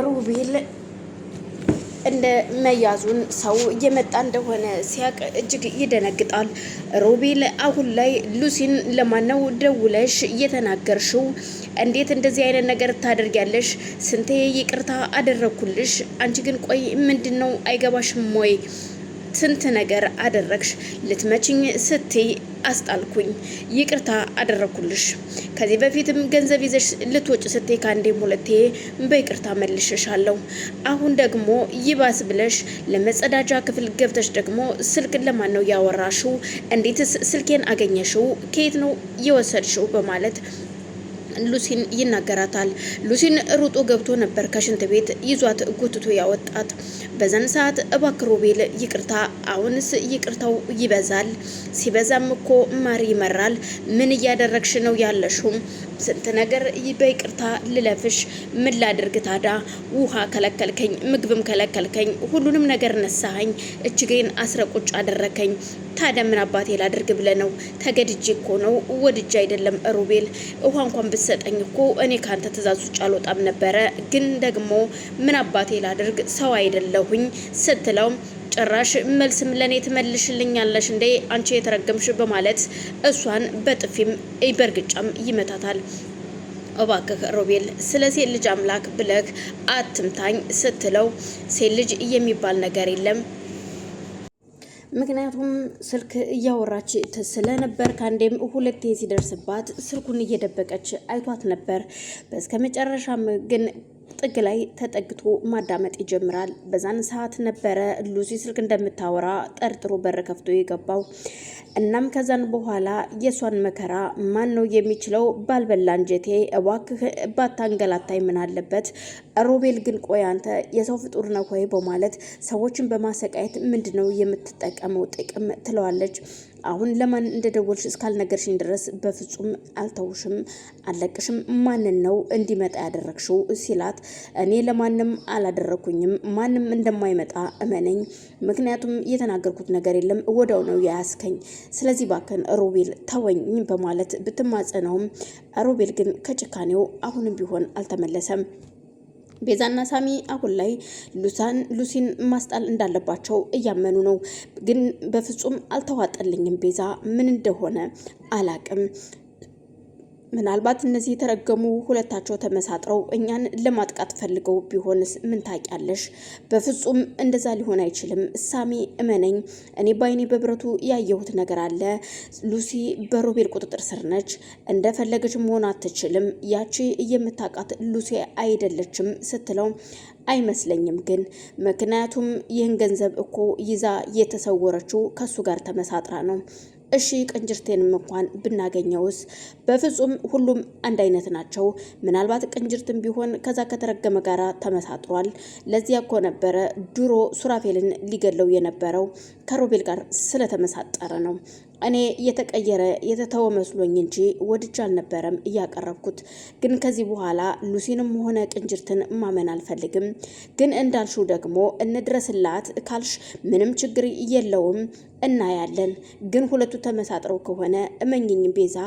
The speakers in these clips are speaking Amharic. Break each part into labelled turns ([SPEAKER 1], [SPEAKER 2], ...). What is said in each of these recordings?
[SPEAKER 1] ሮቤል እንደ መያዙን ሰው እየመጣ እንደሆነ ሲያቅ እጅግ ይደነግጣል። ሮቤል አሁን ላይ ሉሲን ለማነው ደውለሽ እየተናገርሽው? እንዴት እንደዚህ አይነት ነገር ታደርጊያለሽ? ስንቴ ይቅርታ አደረኩልሽ። አንቺ ግን ቆይ ምንድነው አይገባሽም ወይ? ስንት ነገር አደረግሽ። ልትመችኝ ስትይ አስጣልኩኝ። ይቅርታ አደረኩልሽ። ከዚህ በፊትም ገንዘብ ይዘሽ ልትወጭ ስትይ ካንዴም ሁለቴ በይቅርታ መልሽሻለሁ። አሁን ደግሞ ይባስ ብለሽ ለመጸዳጃ ክፍል ገብተሽ ደግሞ ስልክ ለማን ነው ያወራሽው? እንዴትስ ስልኬን አገኘሽው? ከየት ነው የወሰድሽው? በማለት ሉሲን ይናገራታል። ሉሲን ሩጦ ገብቶ ነበር ከሽንት ቤት ይዟት ጉትቶ ያወጣት። በዛን ሰዓት እባክህ ሮቤል ይቅርታ፣ አሁንስ ይቅርታው ይበዛል። ሲበዛም እኮ ማር ይመራል። ምን እያደረግሽ ነው ያለሽው? ስንት ነገር በይቅርታ ልለፍሽ። ምን ላድርግ ታዳ? ውሃ ከለከልከኝ፣ ምግብም ከለከልከኝ፣ ሁሉንም ነገር ነሳኸኝ፣ እጅጌን አስረቁጭ አደረከኝ። ታዲያ ምን አባቴ ላድርግ ብለህ ነው? ተገድጄ እኮ ነው፣ ወድጄ አይደለም ሮቤል። ውሃ እንኳን ብትሰጠኝ እኮ እኔ ካንተ ትእዛዝ ውጭ አልወጣም ነበረ። ግን ደግሞ ምን አባቴ ላድርግ፣ ሰው አይደለሁኝ ስትለው ጭራሽ መልስም ለኔ ትመልሽልኛለሽ እንዴ አንቺ የተረገምሽ? በማለት እሷን በጥፊም በርግጫም ይመታታል። እባክህ ሮቤል ስለ ሴት ልጅ አምላክ ብለህ አትምታኝ ስትለው ሴት ልጅ የሚባል ነገር የለም። ምክንያቱም ስልክ እያወራች ስለነበር ካንዴም ሁለቴ ሲደርስባት ስልኩን እየደበቀች አይቷት ነበር። በስከ መጨረሻም ግን ጥግ ላይ ተጠግቶ ማዳመጥ ይጀምራል። በዛን ሰዓት ነበረ ሉሲ ስልክ እንደምታወራ ጠርጥሮ በር ከፍቶ የገባው። እናም ከዛን በኋላ የሷን መከራ ማን ነው የሚችለው? ባልበላ አንጀቴ እባክህ ባታንገላታይ ምን አለበት? ሮቤል ግን ቆይ አንተ የሰው ፍጡር ነው ወይ? በማለት ሰዎችን በማሰቃየት ምንድነው የምትጠቀመው ጥቅም? ትለዋለች። አሁን ለማን እንደደወልሽ እስካልነገርሽኝ ድረስ በፍጹም አልተውሽም፣ አለቅሽም። ማንን ነው እንዲመጣ ያደረግሽው? ሲላት እኔ ለማንም አላደረኩኝም፣ ማንም እንደማይመጣ እመነኝ። ምክንያቱም የተናገርኩት ነገር የለም፣ ወደው ነው ያያስከኝ። ስለዚህ ባከን ሮቤል ተወኝ በማለት ብትማጸነውም ሮቤል ግን ከጭካኔው አሁንም ቢሆን አልተመለሰም። ቤዛና ሳሚ አሁን ላይ ሉሲን ማስጣል እንዳለባቸው እያመኑ ነው። ግን በፍጹም አልተዋጠልኝም። ቤዛ ምን እንደሆነ አላቅም። ምናልባት እነዚህ የተረገሙ ሁለታቸው ተመሳጥረው እኛን ለማጥቃት ፈልገው ቢሆንስ ምን ታውቂያለሽ? በፍጹም እንደዛ ሊሆን አይችልም። ሳሚ እመነኝ፣ እኔ ባይኔ በብረቱ ያየሁት ነገር አለ። ሉሲ በሮቤል ቁጥጥር ስር ነች። እንደፈለገች መሆን አትችልም። ያቺ የምታውቃት ሉሲ አይደለችም ስትለው አይመስለኝም ግን ምክንያቱም ይህን ገንዘብ እኮ ይዛ የተሰወረችው ከሱ ጋር ተመሳጥራ ነው። እሺ ቅንጅርቴንም እንኳን ብናገኘውስ? በፍጹም ሁሉም አንድ አይነት ናቸው። ምናልባት ቅንጅርትም ቢሆን ከዛ ከተረገመ ጋራ ተመሳጥሯል። ለዚያ እኮ ነበረ ድሮ ሱራፌልን ሊገለው የነበረው ከሮቤል ጋር ስለተመሳጠረ ነው። እኔ የተቀየረ የተተወ መስሎኝ እንጂ ወድጃ አልነበረም እያቀረብኩት። ግን ከዚህ በኋላ ሉሲንም ሆነ ቅንጅርትን ማመን አልፈልግም። ግን እንዳልሽው ደግሞ እንድረስላት ካልሽ ምንም ችግር የለውም፣ እናያለን። ግን ሁለቱ ተመሳጥረው ከሆነ እመኝኝ ቤዛ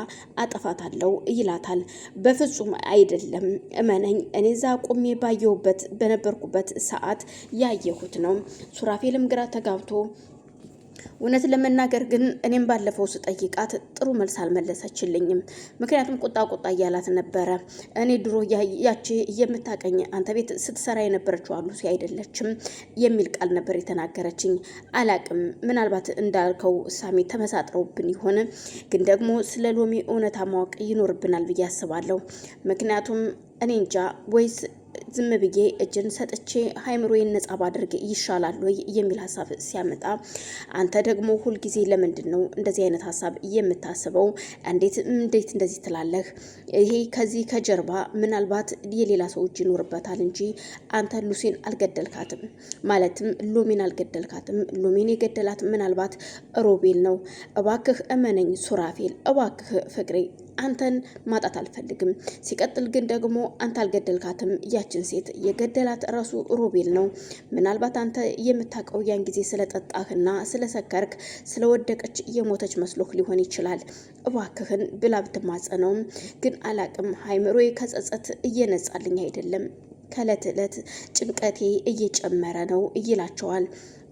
[SPEAKER 1] አጠፋታለሁ ይላታል። በፍጹም አይደለም እመነኝ፣ እኔ ዛ ቆሜ ባየሁበት በነበርኩበት ሰዓት ያየሁት ነው። ሱራፌልም ግራ ተጋብቶ እውነት ለመናገር ግን እኔም ባለፈው ስጠይቃት ጥሩ መልስ አልመለሰችልኝም። ምክንያቱም ቁጣ እያላት ነበረ። እኔ ድሮ ያቺ የምታቀኝ አንተ ቤት ስትሰራ የነበረችው ሉሲ አይደለችም የሚል ቃል ነበር የተናገረችኝ። አላቅም፣ ምናልባት እንዳልከው ሳሚ ተመሳጥረውብን ይሆን? ግን ደግሞ ስለ ሎሚ እውነታ ማወቅ ይኖርብናል ብዬ አስባለሁ። ምክንያቱም እኔ እንጃ ወይስ ዝም ብዬ እጅን ሰጥቼ ሃይምሮዬን ነጻ ባድርግ ይሻላል ወይ የሚል ሀሳብ ሲያመጣ፣ አንተ ደግሞ ሁልጊዜ ለምንድን ነው እንደዚህ አይነት ሀሳብ የምታስበው? እንዴት እንደዚህ ትላለህ? ይሄ ከዚህ ከጀርባ ምናልባት የሌላ ሰው እጅ ይኖርበታል እንጂ አንተ ሉሲን አልገደልካትም፣ ማለትም ሎሚን አልገደልካትም። ሎሚን የገደላት ምናልባት ሮቤል ነው። እባክህ እመነኝ ሱራፌል፣ እባክህ ፍቅሬ፣ አንተን ማጣት አልፈልግም። ሲቀጥል ግን ደግሞ አንተ አልገደልካትም። ያችን ሴት የገደላት ራሱ ሮቤል ነው። ምናልባት አንተ የምታውቀው ያን ጊዜ ስለጠጣህና ስለሰከርክ ስለወደቀች የሞተች መስሎክ ሊሆን ይችላል። እባክህን ብላ ብትማጸነውም ግን አላቅም፣ ሃይምሮዬ ከጸጸት እየነጻልኝ አይደለም። ከእለት እለት ጭንቀቴ እየጨመረ ነው ይላቸዋል።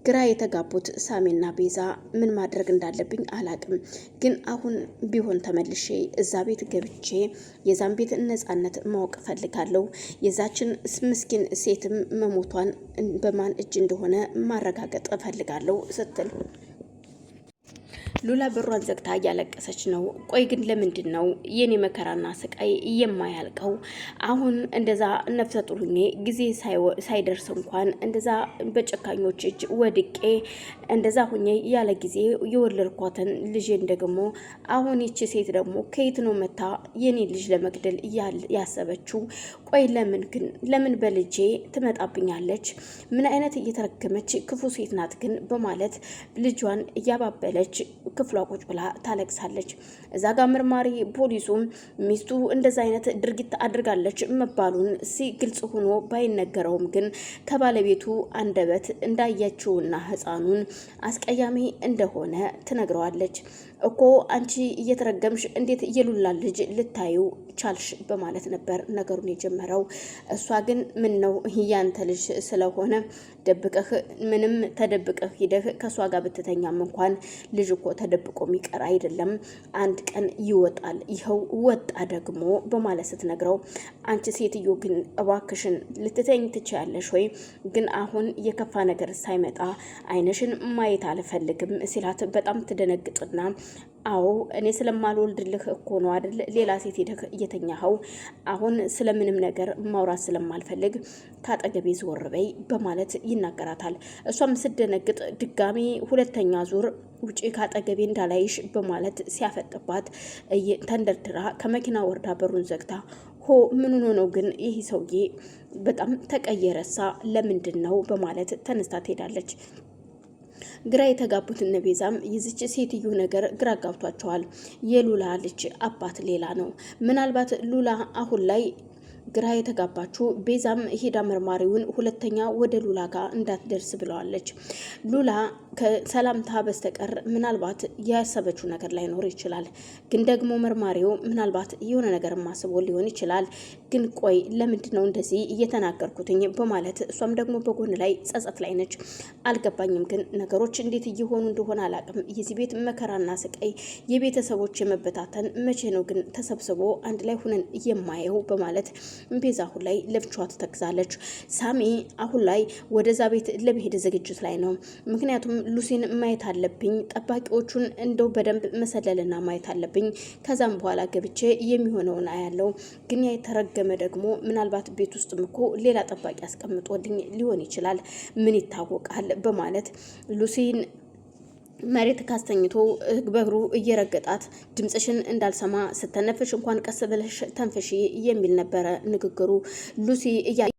[SPEAKER 1] ግራ የተጋቡት ሳሚና ቤዛ ምን ማድረግ እንዳለብኝ አላቅም፣ ግን አሁን ቢሆን ተመልሼ እዛ ቤት ገብቼ የዛን ቤት ነፃነት ማወቅ ፈልጋለሁ። የዛችን ምስኪን ሴትም መሞቷን በማን እጅ እንደሆነ ማረጋገጥ ፈልጋለሁ ስትል ሉላ በሯን ዘግታ እያለቀሰች ነው። ቆይ ግን ለምንድን ነው የኔ መከራና ስቃይ የማያልቀው? አሁን እንደዛ ነፍሰ ጡር ሆኜ ጊዜ ሳይደርስ እንኳን እንደዛ በጨካኞች እጅ ወድቄ እንደዛ ሁኜ ያለ ጊዜ የወለድኳትን ልጄን ደግሞ አሁን ይቺ ሴት ደግሞ ከየት ነው መታ የኔ ልጅ ለመግደል ያሰበችው? ቆይ ለምን በልጄ ትመጣብኛለች? ምን አይነት እየተረገመች ክፉ ሴት ናት ግን በማለት ልጇን እያባበለች ክፍሏ ቁጭ ብላ ታለቅሳለች። እዛ ጋር መርማሪ ፖሊሱም ሚስቱ እንደዛ አይነት ድርጊት አድርጋለች መባሉን ግልጽ ሆኖ ባይነገረውም ግን ከባለቤቱ አንደበት እንዳያችውና ሕፃኑን አስቀያሚ እንደሆነ ትነግረዋለች። እኮ አንቺ እየተረገምሽ እንዴት የሉላ ልጅ ልታዩ ቻልሽ? በማለት ነበር ነገሩን የጀመረው። እሷ ግን ምን ነው ያንተ ልጅ ስለሆነ ደብቀህ ምንም ተደብቀህ ሂደህ ከሷ ጋር ብትተኛም እንኳን ልጅ እኮ ተደብቆ የሚቀር አይደለም፣ አንድ ቀን ይወጣል፣ ይኸው ወጣ ደግሞ በማለት ስትነግረው፣ አንቺ ሴትዮ ግን እባክሽን ልትተኝ ትችያለሽ ወይ? ግን አሁን የከፋ ነገር ሳይመጣ አይነሽን ማየት አልፈልግም ሲላት በጣም ትደነግጥና አዎ እኔ ስለማልወልድልህ እኮ ነው አይደል ሌላ ሴት ሄደህ እየተኛኸው? አሁን ስለምንም ነገር ማውራት ስለማልፈልግ ካጠገቤ ዞር በይ በማለት ይናገራታል። እሷም ስደነግጥ ድጋሚ ሁለተኛ ዙር ውጪ ካጠገቤ እንዳላይሽ በማለት ሲያፈጥባት ተንደርድራ ከመኪና ወርዳ በሩን ዘግታ ሆ ምን ሆኖ ነው ግን ይህ ሰውዬ በጣም ተቀየረሳ ለምንድን ነው በማለት ተነስታ ትሄዳለች። ግራ የተጋቡት እነ ቤዛም የዚች ሴትዮ ነገር ግራ ጋብቷቸዋል። የሉላ ልጅ አባት ሌላ ነው። ምናልባት ሉላ አሁን ላይ ግራ የተጋባችው ቤዛም ሄዳ መርማሪውን ሁለተኛ ወደ ሉላ ጋር እንዳትደርስ ብለዋለች። ሉላ ከሰላምታ በስተቀር ምናልባት ያሰበችው ነገር ላይኖር ይችላል። ግን ደግሞ መርማሪው ምናልባት የሆነ ነገር ማስቦ ሊሆን ይችላል። ግን ቆይ ለምንድን ነው እንደዚህ እየተናገርኩትኝ በማለት እሷም ደግሞ በጎን ላይ ጸጸት ላይ ነች። አልገባኝም ግን ነገሮች እንዴት እየሆኑ እንደሆነ አላቅም። የዚህ ቤት መከራና ስቃይ፣ የቤተሰቦች የመበታተን መቼ ነው ግን ተሰብስቦ አንድ ላይ ሁነን የማየው በማለት ቤዛ አሁን ላይ ለብቻዋ ትተክዛለች። ሳሚ አሁን ላይ ወደዛ ቤት ለመሄድ ዝግጅት ላይ ነው። ምክንያቱም ሉሲን ማየት አለብኝ፣ ጠባቂዎቹን እንደው በደንብ መሰለልና ማየት አለብኝ። ከዛም በኋላ ገብቼ የሚሆነውን አያለው። ግን የተረገመ ደግሞ ምናልባት ቤት ውስጥም እኮ ሌላ ጠባቂ አስቀምጦልኝ ሊሆን ይችላል፣ ምን ይታወቃል በማለት ሉሲን መሬት ካስተኝቶ በእግሩ እየረገጣት ድምጽሽን እንዳልሰማ ስተነፍሽ እንኳን ቀስ ብለሽ ተንፍሺ የሚል ነበረ ንግግሩ። ሉሲ